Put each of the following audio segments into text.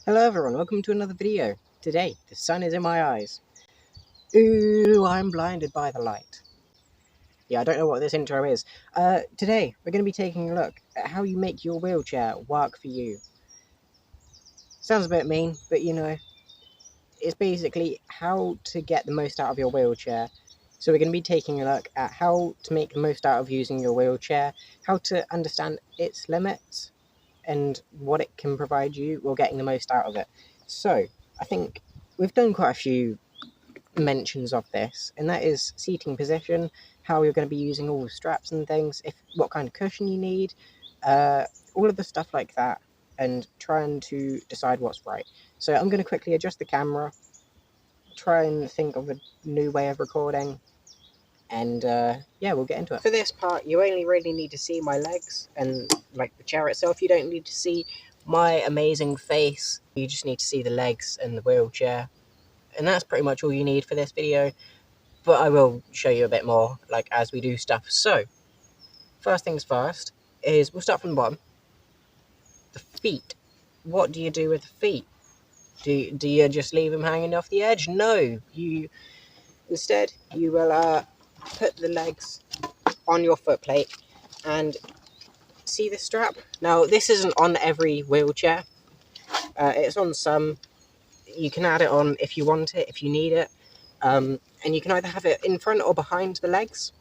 Hello everyone, welcome to another video. Today, the sun is in my eyes. Ooh, I'm blinded by the light. Yeah, I don't know what this intro is. Today, we're going to be taking a look at how you make your wheelchair work for you. Sounds a bit mean, but it's basically how to get the most out of your wheelchair. So we're going to be taking a look at how to make the most out of using your wheelchair, how to understand its limits, and what it can provide you while getting the most out of it. So, I think we've done quite a few mentions of this, and that is seating position, how you're going to be using all the straps and things, what kind of cushion you need, all of the stuff like that, and trying to decide what's right. So I'm going to quickly adjust the camera, try and think of a new way of recording, and yeah, we'll get into it. For this part, you only really need to see my legs and like the chair itself. You don't need to see my amazing face. You just need to see the legs and the wheelchair. And that's pretty much all you need for this video. But I will show you a bit more like as we do stuff. So, first things first is we'll start from the bottom. The feet. What do you do with the feet? Do you just leave them hanging off the edge? No. Instead you will put the legs on your foot plate and see the strap. Now this isn't on every wheelchair. It's on some. You can add it on if you want it, if you need it, and you can either have it in front or behind the legs.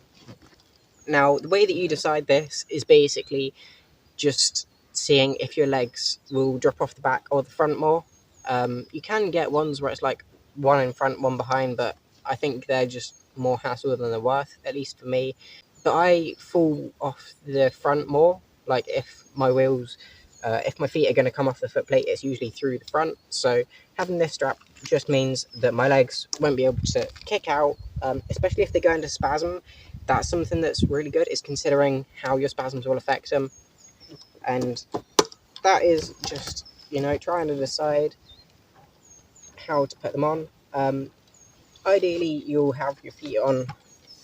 Now the way that you decide this is basically just seeing if your legs will drop off the back or the front more. You can get ones where it's like one in front, one behind, but I think they're just more hassle than they're worth, at least for me. But I fall off the front more. Like if my wheels, if my feet are going to come off the foot plate, it's usually through the front. So having this strap just means that my legs won't be able to kick out, especially if they go into spasm. That's something that's really good, is considering how your spasms will affect them. And that is just, trying to decide how to put them on. Ideally, you'll have your feet on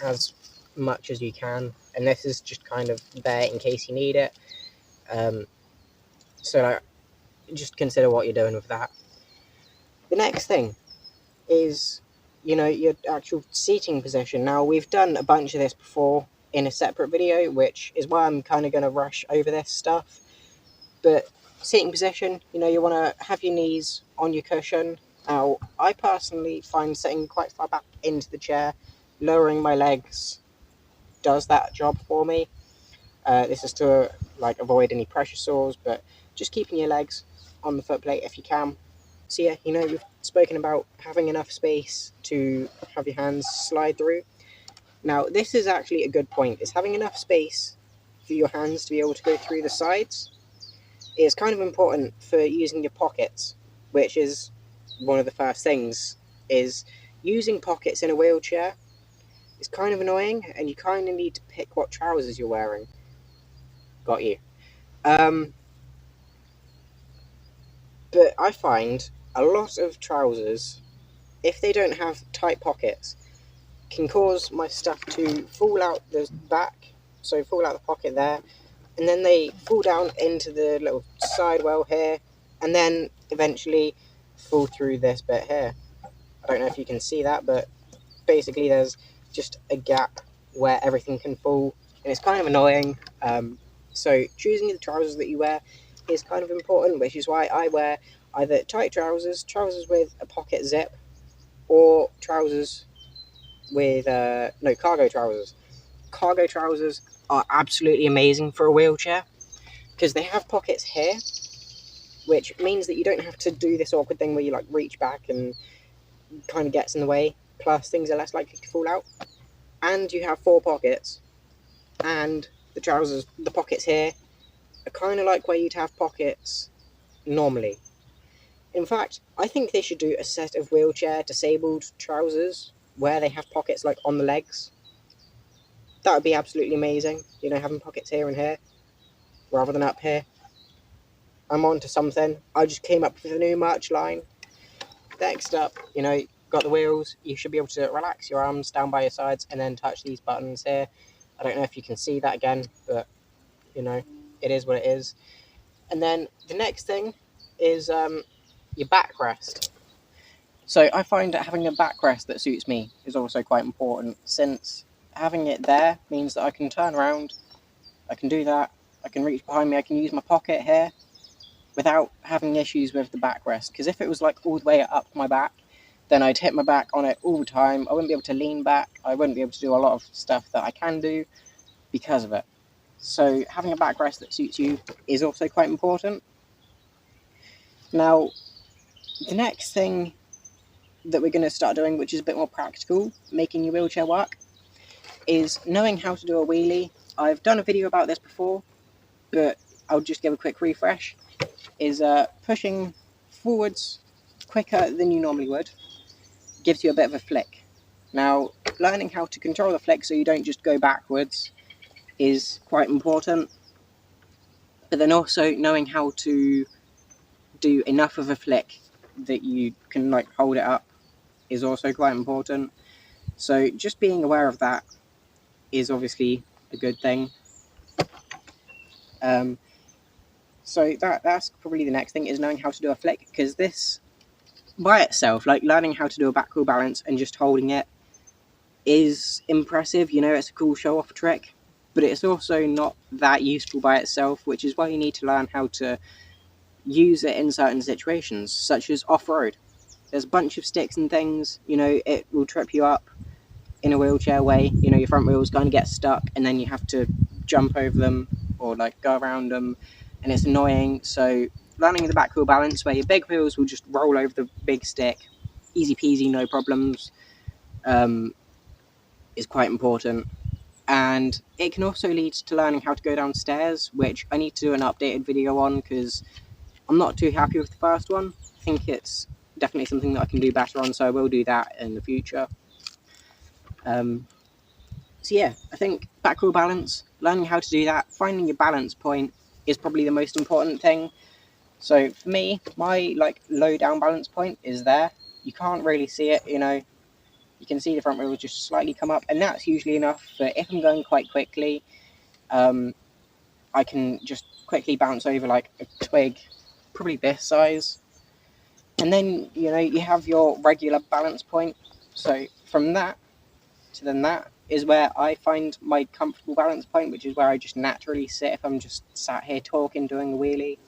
as much as you can, and this is just kind of there in case you need it. So just consider what you're doing with that. The next thing is, your actual seating position. Now, we've done a bunch of this before in a separate video, which is why I'm kind of going to rush over this stuff. But seating position, you want to have your knees on your cushion. Now, I personally find sitting quite far back into the chair, lowering my legs does that job for me. This is to avoid any pressure sores, but just keeping your legs on the foot plate if you can. So yeah, we've spoken about having enough space to have your hands slide through. Now, this is actually a good point, is having enough space for your hands to be able to go through the sides. It's kind of important for using your pockets, which is one of the first things, is using pockets in a wheelchair. It's kind of annoying, and you kind of need to pick what trousers you're wearing. Got you. But I find a lot of trousers, if they don't have tight pockets, can cause my stuff to fall out the back, so fall out the pocket there, and then they fall down into the little sidewell here, and then eventually fall through this bit here. I don't know if you can see that, but basically there's just a gap where everything can fall, and it's kind of annoying. So choosing the trousers that you wear is kind of important, which is why I wear either tight trousers with a pocket zip, or trousers with cargo trousers. Cargo trousers are absolutely amazing for a wheelchair because they have pockets here, which means that you don't have to do this awkward thing where you reach back and kind of gets in the way. Plus, things are less likely to fall out. And you have 4 pockets, and the pockets here are kind of like where you'd have pockets normally. In fact, I think they should do a set of wheelchair disabled trousers where they have pockets on the legs. That would be absolutely amazing, having pockets here and here rather than up here. I'm on to something. I just came up with a new merch line. Next up, got the wheels. You should be able to relax your arms down by your sides and then touch these buttons here. I don't know if you can see that again, but it is what it is. And then the next thing is your backrest. So I find that having a backrest that suits me is also quite important, since having it there means that I can turn around, I can do that, I can reach behind me, I can use my pocket here without having issues with the backrest. Because if it was like all the way up my back, then I'd hit my back on it all the time. I wouldn't be able to lean back. I wouldn't be able to do a lot of stuff that I can do because of it. So having a backrest that suits you is also quite important. Now, the next thing that we're going to start doing, which is a bit more practical, making your wheelchair work, is knowing how to do a wheelie. I've done a video about this before, but I'll just give a quick refresh. Is pushing forwards quicker than you normally would gives you a bit of a flick. Now, learning how to control the flick so you don't just go backwards is quite important, but then also knowing how to do enough of a flick that you can like hold it up is also quite important. So just being aware of that is obviously a good thing. So that's probably the next thing, is knowing how to do a flick, because this by itself, like learning how to do a back wheel balance and just holding it, is impressive. You know, it's a cool show off trick, but it's also not that useful by itself, which is why you need to learn how to use it in certain situations, such as off-road. There's a bunch of sticks and things, you know, it will trip you up in a wheelchair way. You know, your front wheels kind of get stuck and then you have to jump over them or like go around them, and it's annoying. So learning the back wheel balance where your big wheels will just roll over the big stick, easy peasy, no problems, is quite important. And it can also lead to learning how to go downstairs, which I need to do an updated video on, because I'm not too happy with the first one. I think it's definitely something that I can do better on, so I will do that in the future. So yeah, I think back wheel balance, learning how to do that, finding your balance point is probably the most important thing. So for me, my like low down balance point is there. You can't really see it, you know. You can see the front wheel just slightly come up, and that's usually enough. But if I'm going quite quickly, I can just quickly bounce over like a twig, probably this size. And then, you know, you have your regular balance point. So from that to then that is where I find my comfortable balance point, which is where I just naturally sit if I'm just sat here talking, doing a wheelie.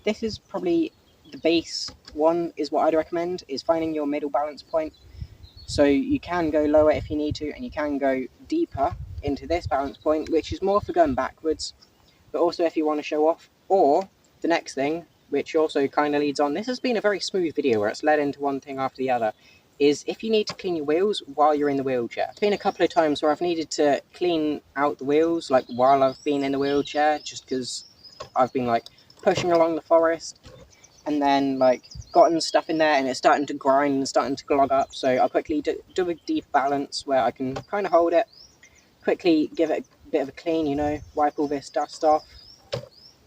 This is probably the base one, is what I'd recommend, is finding your middle balance point. So you can go lower if you need to, and you can go deeper into this balance point, which is more for going backwards, but also if you want to show off. Or the next thing, which also kind of leads on, this has been a very smooth video where it's led into one thing after the other, is if you need to clean your wheels while you're in the wheelchair. There's been a couple of times where I've needed to clean out the wheels, like while I've been in the wheelchair, just because I've been like pushing along the forest, and then like gotten stuff in there and it's starting to grind and starting to clog up. So I'll quickly do a deep balance where I can kind of hold it, quickly give it a bit of a clean, you know, wipe all this dust off,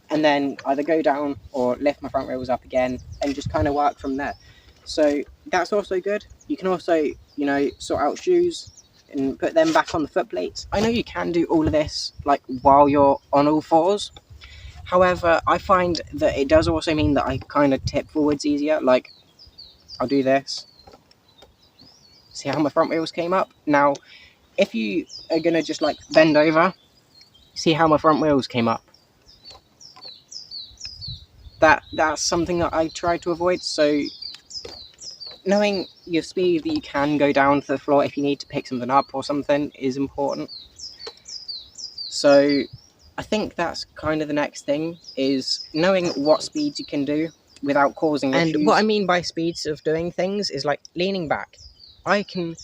and then either go down or lift my front wheels up again and just kind of work from there. So that's also good. You can also, you know, sort out shoes and put them back on the foot plates. I know you can do all of this like while you're on all fours. However, I find that it does also mean that I kind of tip forwards easier. Like, I'll do this. See how my front wheels came up? Now, if you are going to just like bend over, see how my front wheels came up? That's something that I try to avoid. So knowing your speed that you can go down to the floor if you need to pick something up or something is important. So I think that's kind of the next thing, is knowing what speeds you can do without causing issues. And what I mean by speeds of doing things is like leaning back. I can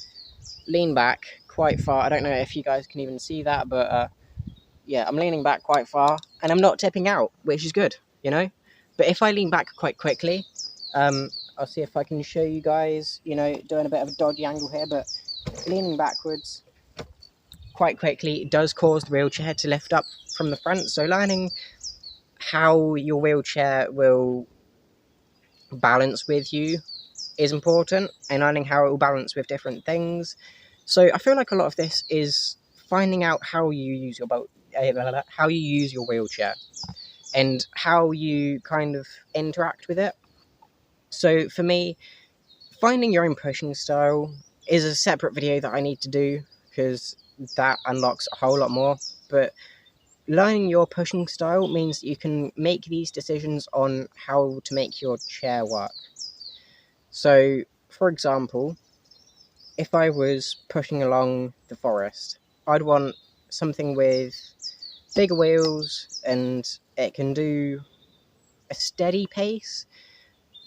lean back quite far. I don't know if you guys can even see that, but yeah, I'm leaning back quite far and I'm not tipping out, which is good, you know. But if I lean back quite quickly, I'll see if I can show you guys, you know, doing a bit of a dodgy angle here, but leaning backwards quite quickly does cause the wheelchair to lift up from the front. So learning how your wheelchair will balance with you is important, and learning how it will balance with different things. So I feel like a lot of this is finding out how you use your wheelchair and how you kind of interact with it. So for me, finding your own pushing style is a separate video that I need to do, because that unlocks a whole lot more. But learning your pushing style means that you can make these decisions on how to make your chair work. So, for example, if I was pushing along the forest, I'd want something with bigger wheels, and it can do a steady pace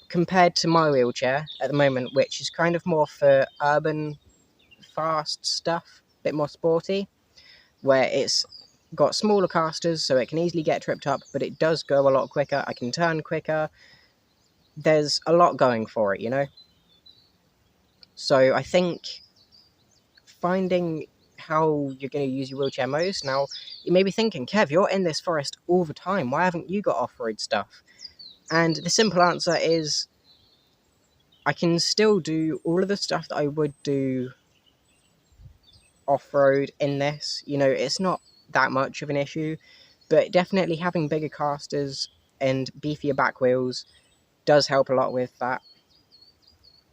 compared to my wheelchair at the moment, which is kind of more for urban fast stuff, a bit more sporty, where it's got smaller casters so it can easily get tripped up, but it does go a lot quicker. I can turn quicker. There's a lot going for it, you know? So I think finding how you're going to use your wheelchair most. Now, you may be thinking, Kev, you're in this forest all the time. Why haven't you got off-road stuff? And the simple answer is I can still do all of the stuff that I would do off-road in this. You know, it's not that much of an issue, but definitely having bigger casters and beefier back wheels does help a lot with that.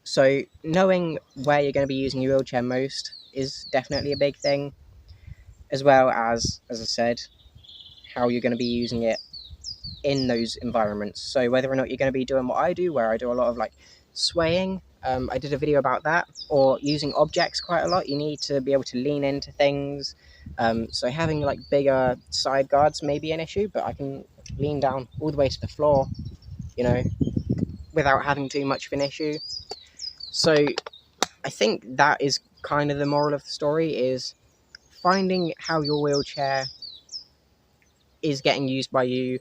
So knowing where you're going to be using your wheelchair most is definitely a big thing, as well as I said, how you're going to be using it in those environments. So whether or not you're going to be doing what I do, where I do a lot of like swaying, I did a video about that, or using objects quite a lot. You need to be able to lean into things. So having like bigger side guards may be an issue, but I can lean down all the way to the floor, you know, without having too much of an issue. So I think that is kind of the moral of the story, is finding how your wheelchair is getting used by you.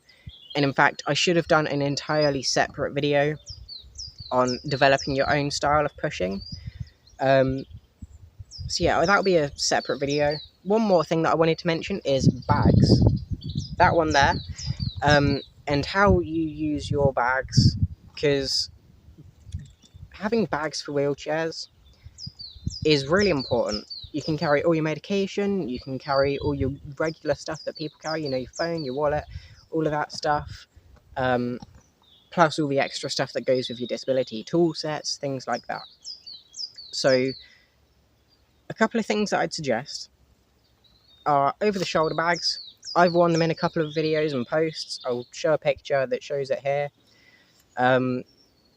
And in fact, I should have done an entirely separate video on developing your own style of pushing. So yeah, that'll be a separate video. One more thing that I wanted to mention is bags. That one there. And how you use your bags, because having bags for wheelchairs is really important. You can carry all your medication, you can carry all your regular stuff that people carry, you know, your phone, your wallet, all of that stuff. Plus all the extra stuff that goes with your disability, tool sets, things like that. So a couple of things that I'd suggest are over-the-shoulder bags. I've worn them in a couple of videos and posts. I'll show a picture that shows it here.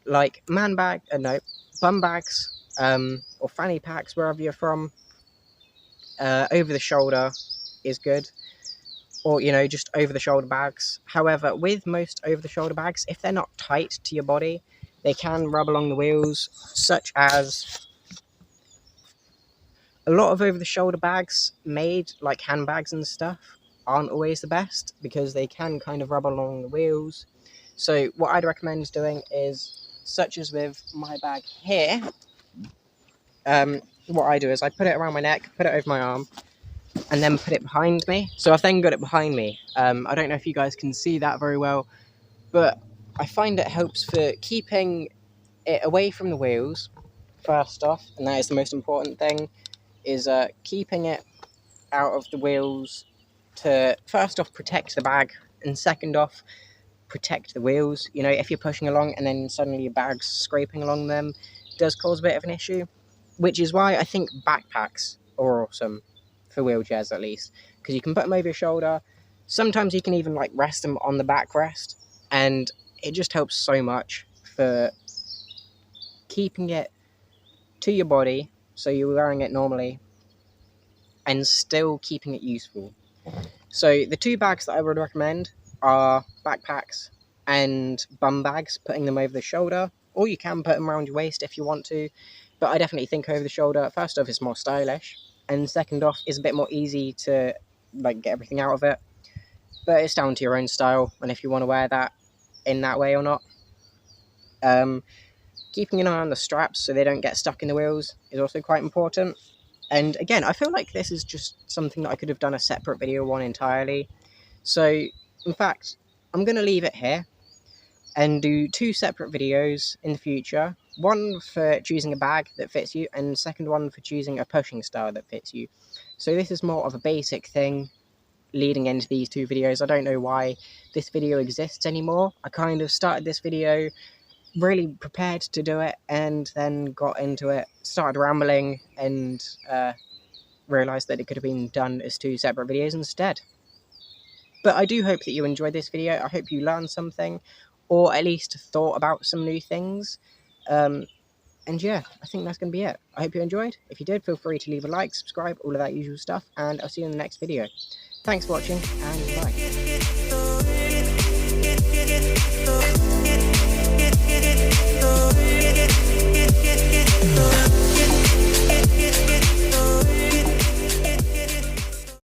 Like bum bags, or fanny packs, wherever you're from. Over-the-shoulder is good. Or, you know, just over-the-shoulder bags. However, with most over-the-shoulder bags, if they're not tight to your body, they can rub along the wheels, such as a lot of over-the-shoulder bags made, like handbags and stuff, aren't always the best, because they can kind of rub along the wheels. So what I'd recommend doing is, such as with my bag here, what I do is I put it around my neck, put it over my arm, and then put it behind me. So I've then got it behind me. I don't know if you guys can see that very well, but I find it helps for keeping it away from the wheels, first off, and that is the most important thing, is keeping it out of the wheels to, first off, protect the bag, and second off, protect the wheels. You know, if you're pushing along and then suddenly your bag's scraping along them, it does cause a bit of an issue, which is why I think backpacks are awesome, for wheelchairs at least, because you can put them over your shoulder. Sometimes you can even like rest them on the backrest, and it just helps so much for keeping it to your body, so you're wearing it normally, and still keeping it useful. So the two bags that I would recommend are backpacks and bum bags, putting them over the shoulder, or you can put them around your waist if you want to, but I definitely think over the shoulder, first off, is more stylish, and second off, is a bit more easy to like get everything out of it. But it's down to your own style, and if you want to wear that in that way or not. Keeping an eye on the straps so they don't get stuck in the wheels is also quite important. And again, I feel like this is just something that I could have done a separate video on entirely. So, in fact, I'm going to leave it here and do two separate videos in the future. One for choosing a bag that fits you, and the second one for choosing a pushing style that fits you. So this is more of a basic thing leading into these two videos. I don't know why this video exists anymore. I kind of started this video really prepared to do it, and then got into it, started rambling, and realised that it could have been done as 2 separate videos instead. But I do hope that you enjoyed this video. I hope you learned something, or at least thought about some new things. And yeah, I think that's going to be it. I hope you enjoyed. If you did, feel free to leave a like, subscribe, all of that usual stuff, and I'll see you in the next video. Thanks for watching, and bye.